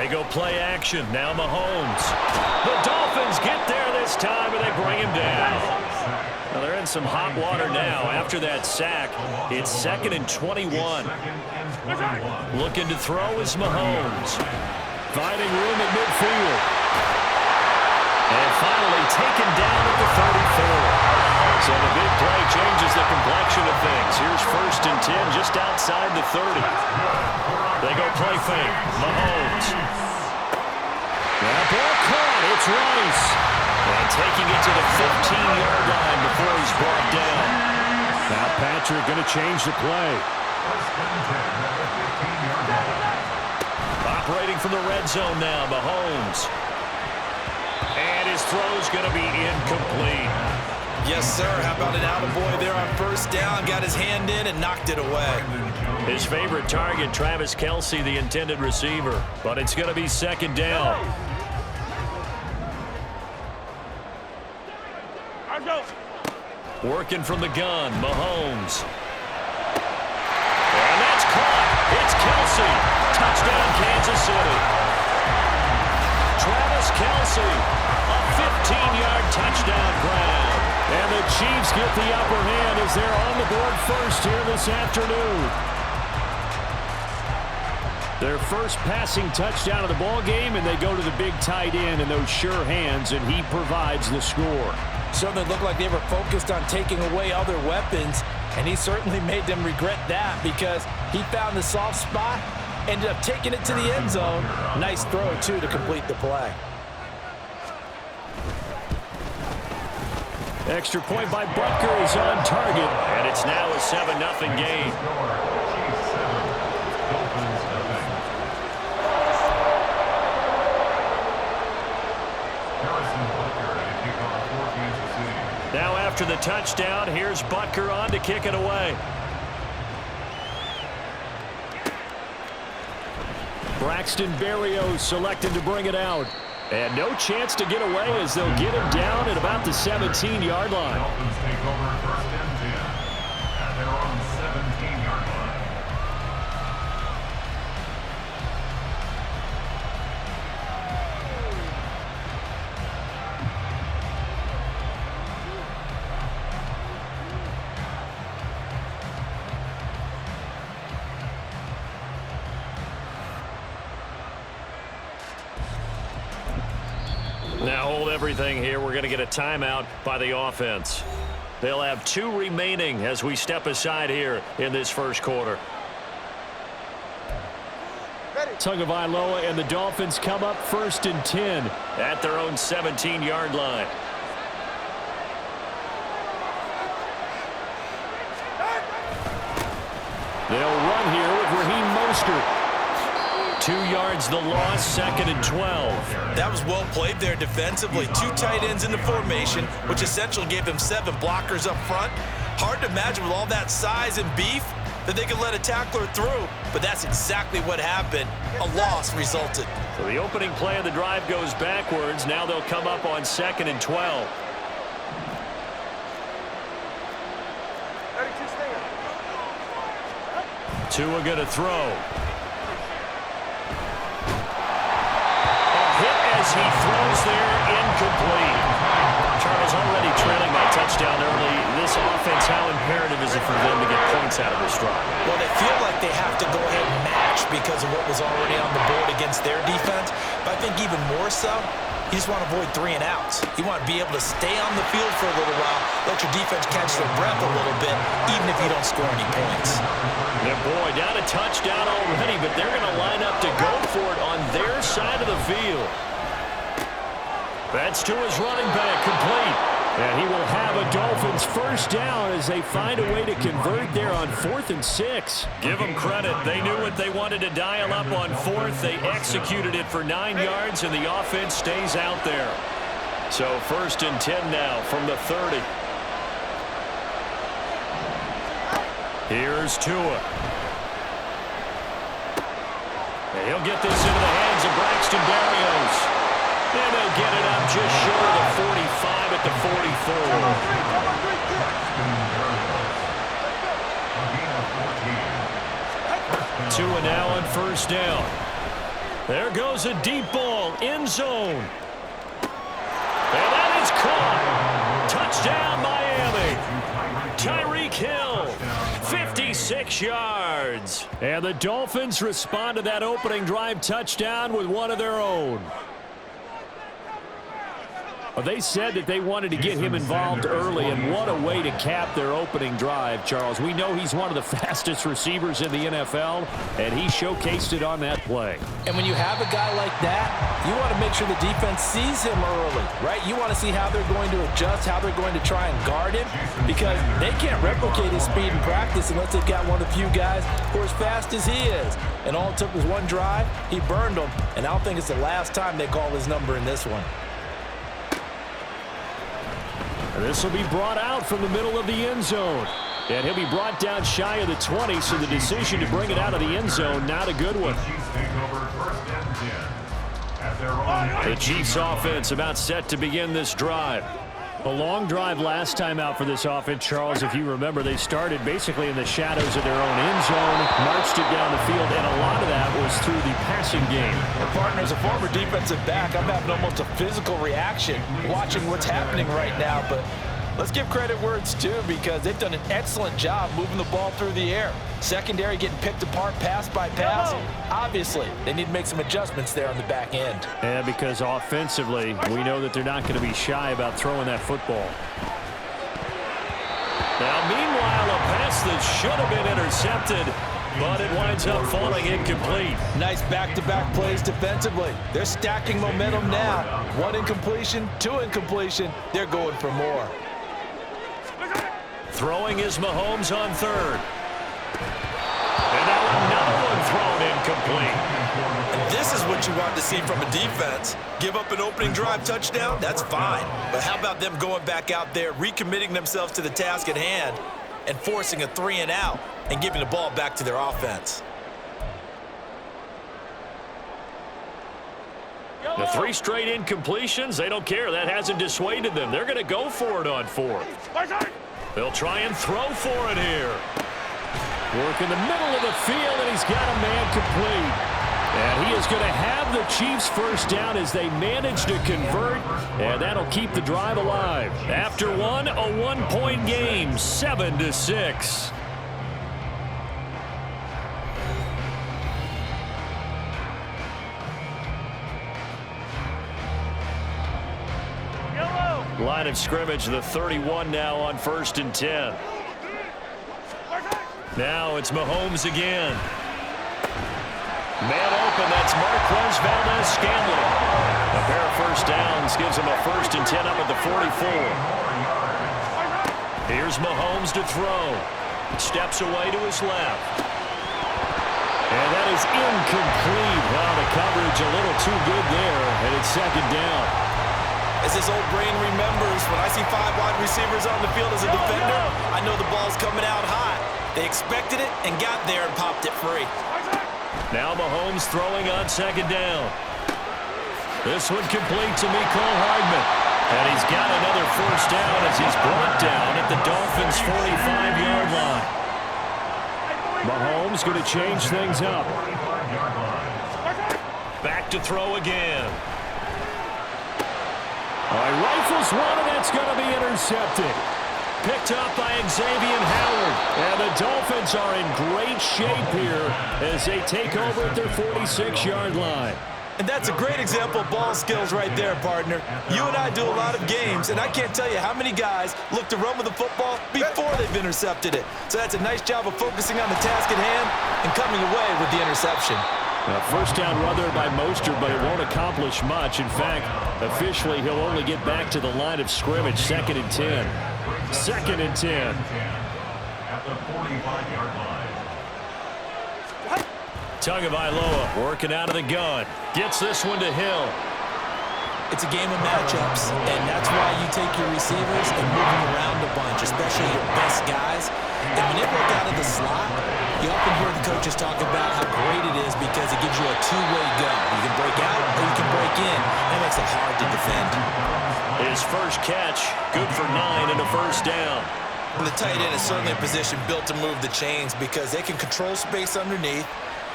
go play action. Now Mahomes. The Dolphins get there this time, and they bring him down. Now they're in some hot water now. After that sack, it's 2nd and 21. Looking to throw is Mahomes. Finding room at midfield. And finally taken down at the 34. So the big play changes the complexion of things. Here's 1st and 10 just outside the 30. They go play fake. Mahomes. That ball caught. It's Rice. And taking it to the 15-yard line before he's brought down. Now Patrick going to change the play. Operating from the red zone now, Mahomes. And his throw's going to be incomplete. Yes, sir. How about an attaboy there on 1st down? Got his hand in and knocked it away. His favorite target, Travis Kelce, the intended receiver. But it's going to be 2nd down. Working from the gun, Mahomes. And that's caught. It's Kelce. Touchdown, Kansas City. Travis Kelce, a 15-yard touchdown grab. And the Chiefs get the upper hand as they're on the board first here this afternoon. Their first passing touchdown of the ball game, and they go to the big tight end in those sure hands, and he provides the score. Certainly looked like they were focused on taking away other weapons, and he certainly made them regret that because he found the soft spot, ended up taking it to the end zone. Nice throw, too, to complete the play. Extra point by Butker is on target, and it's now a 7-0 game. Now after the touchdown, here's Butker on to kick it away. Braxton Berrios selected to bring it out. And no chance to get away as they'll get him down at about the 17-yard line. Dolphins take over 1st and 10. And they're on the 17-yard line. Now hold everything here. We're going to get a timeout by the offense. They'll have 2 remaining as we step aside here in this first quarter. Tagovailoa and the Dolphins come up 1st and 10 at their own 17-yard line. They'll run here with Raheem Mostert. 2 yards the loss, 2nd and 12. That was well played there defensively. 2 tight ends in the formation, which essentially gave them 7 blockers up front. Hard to imagine with all that size and beef that they could let a tackler through, but that's exactly what happened. A loss resulted. So the opening play of the drive goes backwards. Now they'll come up on 2nd and 12. Tua going to throw. As he throws there, incomplete. Charles already trailing that touchdown early. This offense, how imperative is it for them to get points out of this drive? Well, they feel like they have to go ahead and match because of what was already on the board against their defense. But I think even more so, you just want to avoid 3 and outs. You want to be able to stay on the field for a little while, let your defense catch their breath a little bit, even if you don't score any points. Yeah, boy, down a touchdown already, but they're going to line up to go for it on their side of the field. That's to his running back, complete. And he will have a Dolphins 1st down as they find a way to convert there on 4th and 6. Give them credit. They knew what they wanted to dial up on 4th. They executed it for 9 yards, and the offense stays out there. So 1st and 10 now from the 30. Here's Tua. And he'll get this into the hands of Braxton Berrios. And they'll get it up just short of the 45 at the 44. Tua now on 1st down. There goes a deep ball, end zone. And that is caught. Touchdown, Miami. Tyreek Hill, 56 yards. And the Dolphins respond to that opening drive touchdown with one of their own. Well, they said that they wanted to get him involved early, and what a way to cap their opening drive, Charles. We know he's one of the fastest receivers in the NFL, and he showcased it on that play. And when you have a guy like that, you want to make sure the defense sees him early, right? You want to see how they're going to adjust, how they're going to try and guard him, because they can't replicate his speed in practice unless they've got one of the few guys who are as fast as he is. And all it took was one drive. He burned them, and I don't think it's the last time they call his number in this one. This will be brought out from the middle of the end zone. And he'll be brought down shy of the 20, so the decision to bring it out of the end zone, not a good one. The Chiefs offense about set to begin this drive. A long drive last time out for this offense, Charles. If you remember, they started basically in the shadows of their own end zone, marched it down the field, and a lot of that was through the passing game. And partner, as a former defensive back, I'm having almost a physical reaction watching what's happening right now. But let's give credit where it's due, because they've done an excellent job moving the ball through the air. Secondary getting picked apart pass by pass. Obviously, they need to make some adjustments there on the back end. And because offensively, we know that they're not going to be shy about throwing that football. Now, meanwhile, a pass that should have been intercepted, but it winds up falling incomplete. Nice back-to-back plays defensively. They're stacking momentum now. One incompletion, two incompletion. They're going for more. Throwing is Mahomes on third. And now another one thrown incomplete. And this is what you want to see from a defense. Give up an opening drive touchdown, that's fine. But how about them going back out there, recommitting themselves to the task at hand, and forcing a 3-and-out and giving the ball back to their offense? The 3 straight incompletions, they don't care. That hasn't dissuaded them. They're going to go for it on fourth. They'll try and throw for it here. Work in the middle of the field, and he's got a man complete. And he is going to have the Chiefs first down as they manage to convert, and that'll keep the drive alive. After one, a 1-point game, 7-6. Line of scrimmage, the 31 now on 1st and 10. Now it's Mahomes again. Man open, that's Marquez Valdez-Scantling. A pair of first downs gives him a 1st and 10 up at the 44. Here's Mahomes to throw. Steps away to his left. And that is incomplete. Well, the coverage a little too good there, and it's 2nd down. As this old brain remembers, when I see 5 wide receivers on the field as a defender, I know the ball's coming out hot. They expected it and got there and popped it free. Now Mahomes throwing on 2nd down. This one complete to Mecole Hardman. And he's got another 1st down as he's brought down at the Dolphins' 45-yard line. Mahomes going to change things up. Back to throw again. Rifles one, and that's going to be intercepted. Picked up by Xavier Howard. And the Dolphins are in great shape here as they take over at their 46-yard line. And that's a great example of ball skills right there, partner. You and I do a lot of games, and I can't tell you how many guys look to run with the football before they've intercepted it. So that's a nice job of focusing on the task at hand and coming away with the interception. First down run there by Mostert, but it won't accomplish much. In fact, officially, he'll only get back to the line of scrimmage, 2nd and 10. 2nd and 10. At the 45-yard line. Tagovailoa working out of the gun. Gets this one to Hill. It's a game of matchups, and that's why you take your receivers and move them around a bunch, especially your best guys. And when they work out of the slot, you often hear the coaches talk about how great it is because it gives you a two-way go. You can break out or you can break in. That makes it hard to defend. His first catch, good for 9 and a 1st down. And the tight end is certainly a position built to move the chains because they can control space underneath.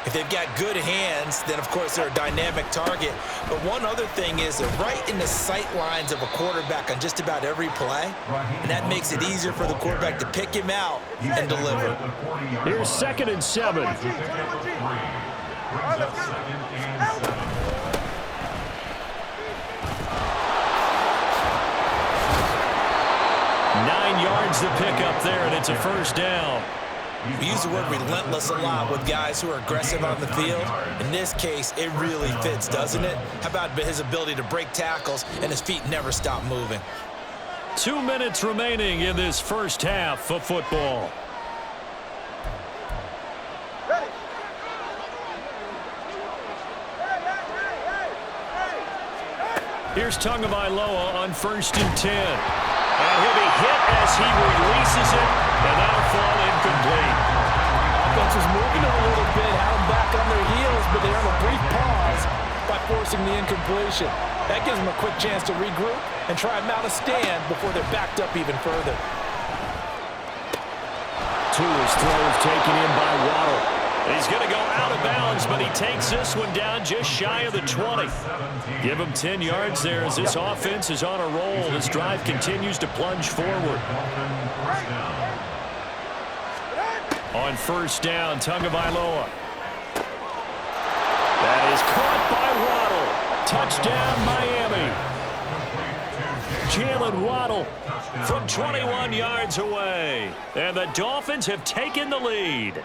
If they've got good hands, then of course they're a dynamic target. But one other thing is they're right in the sight lines of a quarterback on just about every play, and that makes it easier for the quarterback to pick him out and deliver. Here's 2nd and 7. Yards to pick up there, and it's a first down. We use the word relentless a lot with guys who are aggressive on the field. In this case, it really fits, doesn't it? How about his ability to break tackles and his feet never stop moving? 2 minutes remaining in this first half of football. Here's Tagovailoa on 1st and 10. And he'll be hit as he releases it, and that'll fall incomplete. Offense is moving a little bit, had them back on their heels, but they earn a brief pause by forcing the incompletion. That gives them a quick chance to regroup and try and mount a stand before they're backed up even further. Tua's throw is taken in by Waddle. He's going to go out of bounds, but he takes this one down just shy of the 20. Give him 10 yards there as this offense is on a roll. This drive continues to plunge forward. On 1st down, Tagovailoa. That is caught by Waddle. Touchdown, Miami. Jalen Waddle from 21 yards away. And the Dolphins have taken the lead.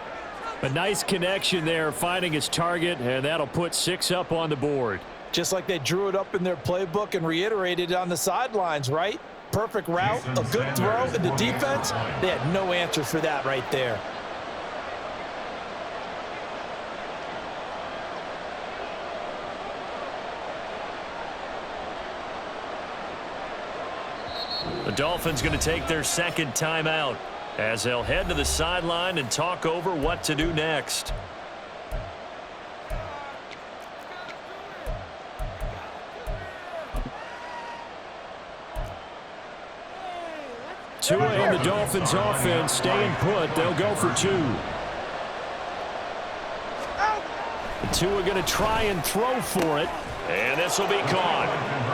A nice connection there, finding his target, and that'll put 6 up on the board. Just like they drew it up in their playbook and reiterated it on the sidelines, right? Perfect route, a good throw, and the defense, they had no answer for that right there. The Dolphins going to take their 2nd timeout as they'll head to the sideline and talk over what to do next. Tua and the Dolphins offense staying put. They'll go for 2. Tua going to try and throw for it. And this will be caught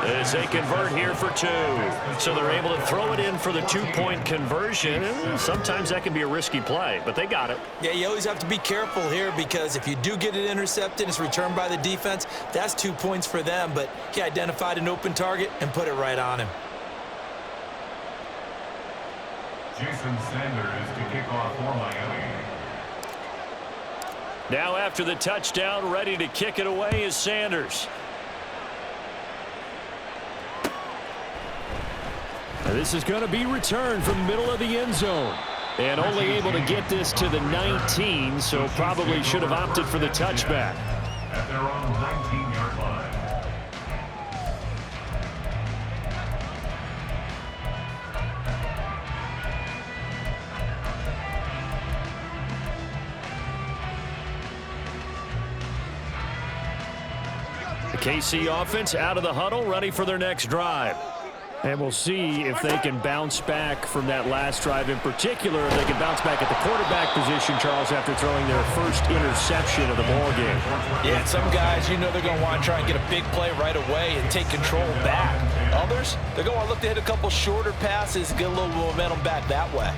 as they convert here for 2. So they're able to throw it in for the 2-point conversion. Sometimes that can be a risky play, but they got it. Yeah, you always have to be careful here because if you do get it intercepted, it's returned by the defense, that's 2 points for them. But he identified an open target and put it right on him. Jason Sanders to kick off for Miami. Now after the touchdown, ready to kick it away is Sanders. This is going to be returned from the middle of the end zone. And only able to get this to the 19, so probably should have opted for the touchback. At their own 19-yard line. The KC offense out of the huddle, ready for their next drive. And we'll see if they can bounce back from that last drive in particular. If they can bounce back at the quarterback position, Charles, after throwing their first interception of the ballgame. Yeah, some guys, you know they're going to want to try and get a big play right away and take control back. Others, they're going to want to look to hit a couple shorter passes, get a little momentum back that way.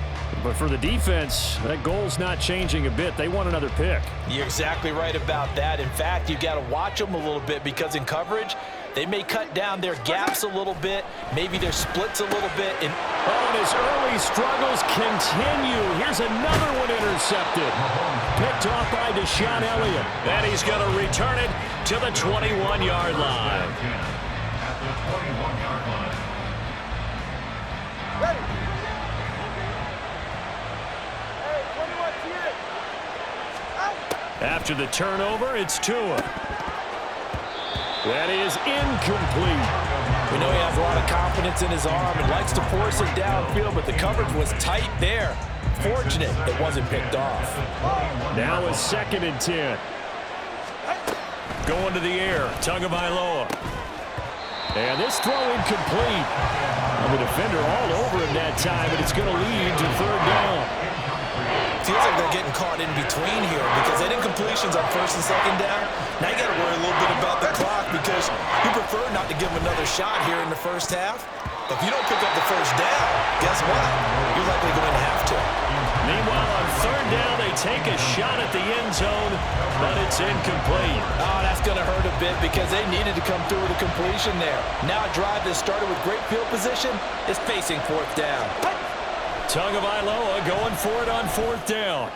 But for the defense, that goal's not changing a bit. They want another pick. You're exactly right about that. In fact, you got to watch them a little bit because in coverage, they may cut down their gaps a little bit, maybe their splits a little bit. And his early struggles continue. Here's another one intercepted. Picked off by Deshaun Elliott. And he's going to return it to the 21-yard line. At the 21-yard line. After the turnover, it's Tua. That is incomplete. We know he has a lot of confidence in his arm and likes to force it downfield, but the coverage was tight there. Fortunate it wasn't picked off. Now a 2nd and 10. Going to the air, Tagovailoa. And this throw incomplete. The defender all over him that time, but it's going to lead to 3rd down. feels like they're getting caught in between here because they didn't completions on first and second down. Now you got to worry a little bit about the clock because you prefer not to give them another shot here in the first half. But if you don't pick up the first down, guess what? You're likely going to have to. Meanwhile, on third down, they take a shot at the end zone, but it's incomplete. Oh, that's going to hurt a bit because they needed to come through with a completion there. Now a drive that started with great field position is facing fourth down. Tagovailoa going for it on fourth down.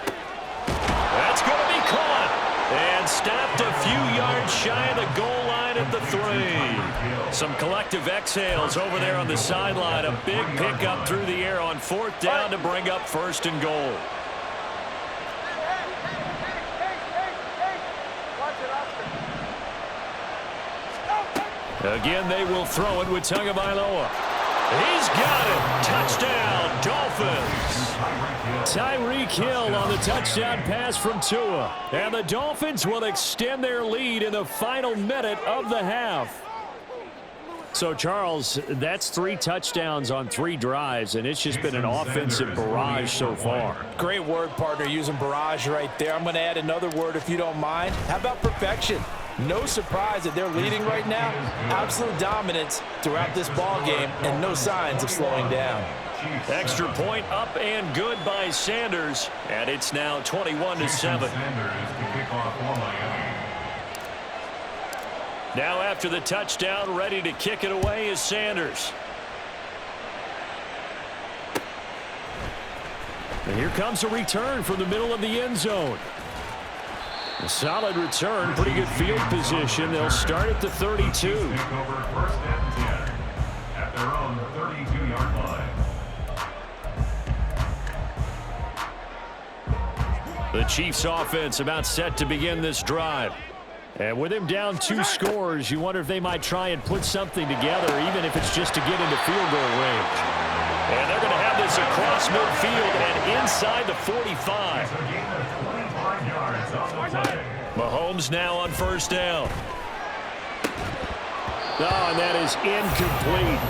That's going to be caught and stopped a few yards shy of the goal line at the 3. Some collective exhales over there on the sideline. A big pickup through the air on fourth down to bring up first and goal. Again, they will throw it with Tagovailoa. He's got it. Touchdown, Dolphins. Tyreek Hill on the touchdown pass from Tua. And the Dolphins will extend their lead in the final minute of the half. So, Charles, that's 3 touchdowns on 3 drives, and it's just been an offensive barrage so far. Great word, partner, using barrage right there. I'm going to add another word if you don't mind. How about perfection? No surprise that they're leading right now. Absolute dominance throughout this ball game and no signs of slowing down. Extra point up and good by Sanders, and it's now 21-7. Now after the touchdown, ready to kick it away is Sanders. And here comes a return from the middle of the end zone. A solid return, pretty good field position. They'll start at the 32. First and 10 at their own 32-yard line. The Chiefs offense about set to begin this drive. And with him down 2 scores, you wonder if they might try and put something together, even if it's just to get into field goal range. And they're going to have this across midfield and inside the 45. Mahomes now on first down. Oh, and that is incomplete.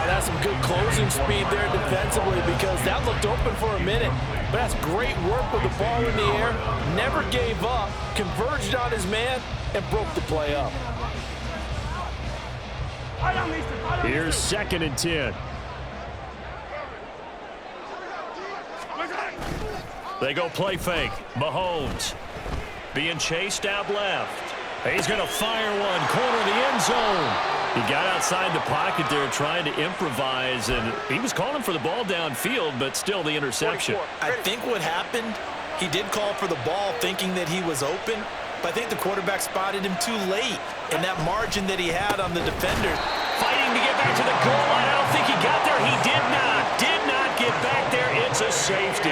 That's some good closing speed there defensively because that looked open for a minute. But that's great work with the ball in the air. Never gave up, converged on his man, and broke the play up. Here's 2nd and 10. They go play fake. Mahomes being chased out left. He's going to fire one. Corner of the end zone. He got outside the pocket there trying to improvise, and he was calling for the ball downfield, but still the interception. I think what happened, he did call for the ball thinking that he was open, but I think the quarterback spotted him too late, and that margin that he had on the defender. Fighting to get back to the goal line. I don't think he got there. He did not get back there. It's a safety.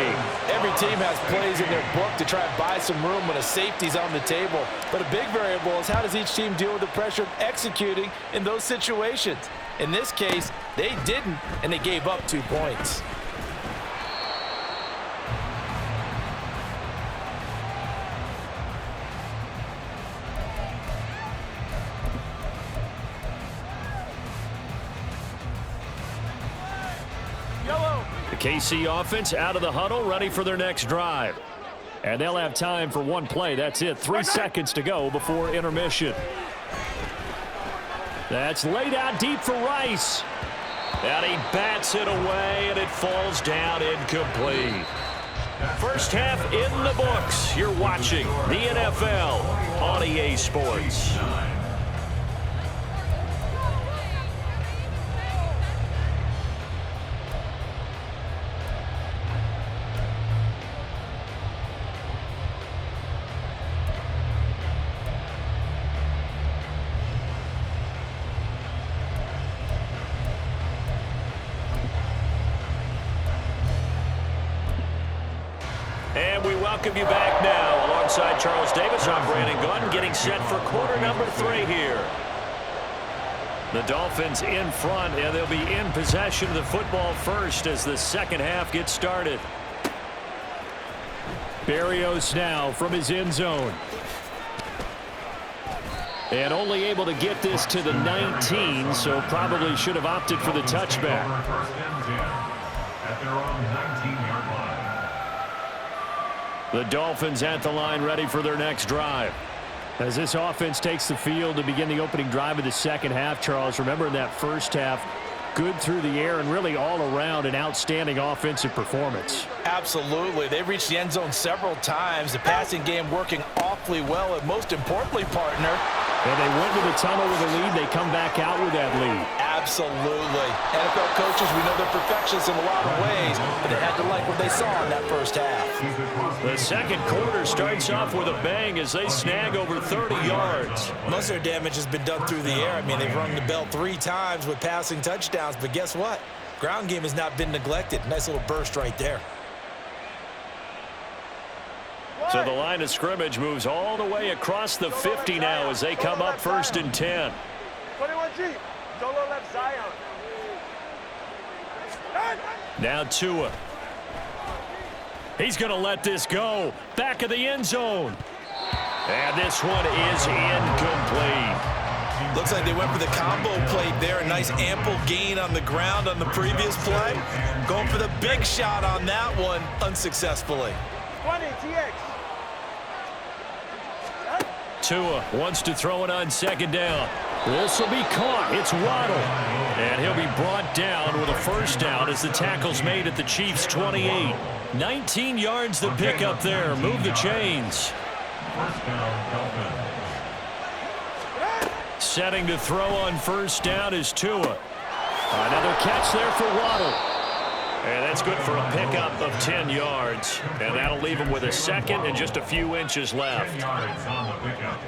Every team has plays in their book to try and buy some room when a safety's on the table. But a big variable is how does each team deal with the pressure of executing in those situations. In this case, they didn't, and they gave up 2 points. KC offense out of the huddle, ready for their next drive. And they'll have time for 1 play. That's it. 3 seconds to go before intermission. That's laid out deep for Rice. And he bats it away, and it falls down incomplete. First half in the books. You're watching the NFL on EA Sports. And we welcome you back now. Alongside Charles Davis, I'm Brandon Gunn, getting set for quarter number 3 here. The Dolphins in front, and they'll be in possession of the football first as the second half gets started. Berrios now from his end zone. And only able to get this to the 19, so probably should have opted for the touchback. First and 10 at their own 19-yard line. The Dolphins at the line ready for their next drive. As this offense takes the field to begin the opening drive of the second half, Charles, remember in that first half, good through the air and really all around an outstanding offensive performance. Absolutely. They've reached the end zone several times. The passing game working awfully well, and most importantly, partner. And they went to the tunnel with a lead. They come back out with that lead. Absolutely. NFL coaches, we know they're perfectionists in a lot of ways, but they had to like what they saw in that first half. The second quarter starts off with a bang as they snag over 30 yards. Most of their damage has been done through the air. I mean, they've rung the bell 3 times with passing touchdowns, but guess what? Ground game has not been neglected. Nice little burst right there. So the line of scrimmage moves all the way across the 50 now as they come up 1st and 10. 21G, solo left Zion. Now Tua. He's going to let this go. Back of the end zone. And this one is incomplete. Looks like they went for the combo plate there. A nice ample gain on the ground on the previous play. Going for the big shot on that one unsuccessfully. 20 TX. Tua wants to throw it on 2nd down. This will be caught. It's Waddle. And he'll be brought down with a 1st down as the tackle's made at the Chiefs' 28. 19 yards to pick up there. Move the chains. First down, Dolphins. Setting to throw on 1st down is Tua. Another catch there for Waddle. And that's good for a pickup of 10 yards. And that'll leave him with a 2nd and just a few inches 10 left. yards on the pickup.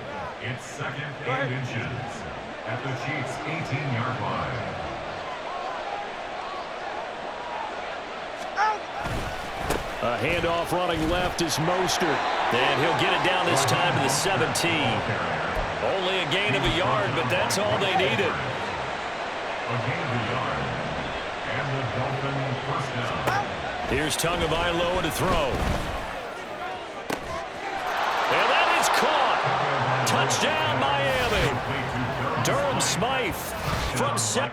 It's 2nd and inches at the Chiefs' 18-yard line. A handoff running left is Mostert. And he'll get it down this time to the 17. Only a gain of a yard, but that's all they needed. A gain of a yard. And the Dolphin 1st down. Here's Tagovailoa to throw. And that is caught. Touchdown, Miami. Durham Smythe from 7.